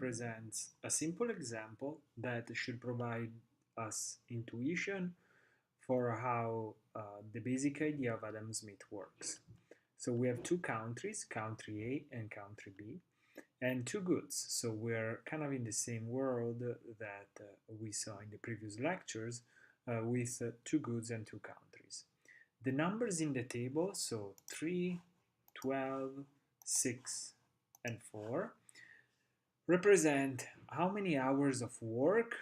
represents a simple example that should provide us intuition for how the basic idea of Adam Smith works. So we have two countries, country A and country B, and two goods. So we're kind of in the same world that we saw in the previous lectures with two goods and two countries. The numbers in the table, so 3, 12, 6, and 4, represent how many hours of work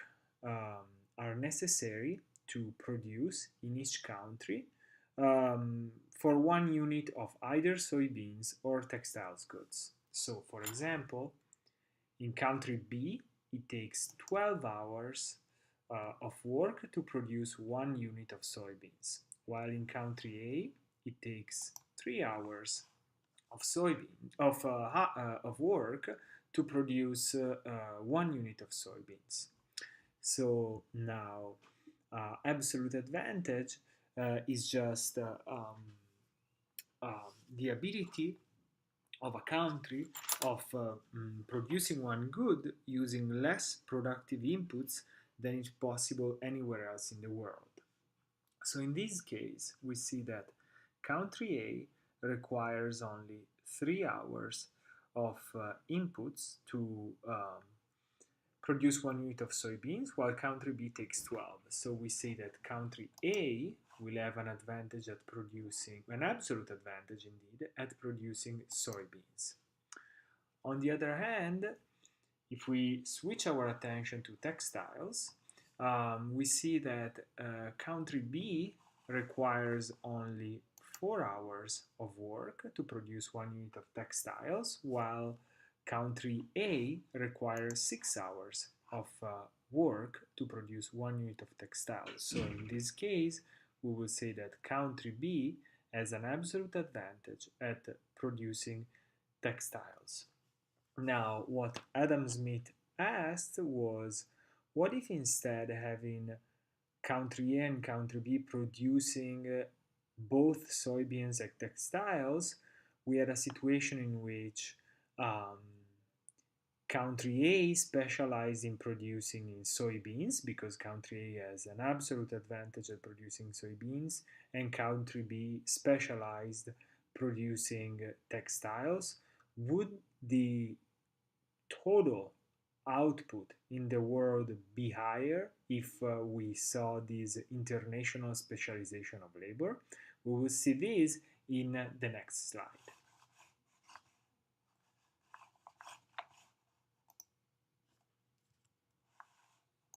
are necessary to produce in each country for 1 unit of either soybeans or textiles goods. So, for example, in country B, it takes 12 hours of work to produce 1 unit of soybeans, while in country A, it takes 3 hours of work to produce 1 unit of soybeans. So now, absolute advantage is just the ability of a country of producing one good using less productive inputs than is possible anywhere else in the world. So in this case, we see that country A requires only 3 hours of inputs to produce 1 unit of soybeans, while country B takes 12. So we say that country A will have an advantage at producing, an absolute advantage indeed, at producing soybeans. On the other hand, if we switch our attention to textiles, we see that country B requires only 4 hours of work to produce 1 unit of textiles, while country A requires 6 hours of work to produce 1 unit of textiles. So in this case, we will say that country B has an absolute advantage at producing textiles. Now, what Adam Smith asked was, what if instead having country A and country B producing both soybeans and textiles, we had a situation in which country A specialized in producing in soybeans because country A has an absolute advantage at producing soybeans, and country B specialized producing textiles. Would the total output in the world be higher if we saw this international specialization of labor? We will see this in the next slide.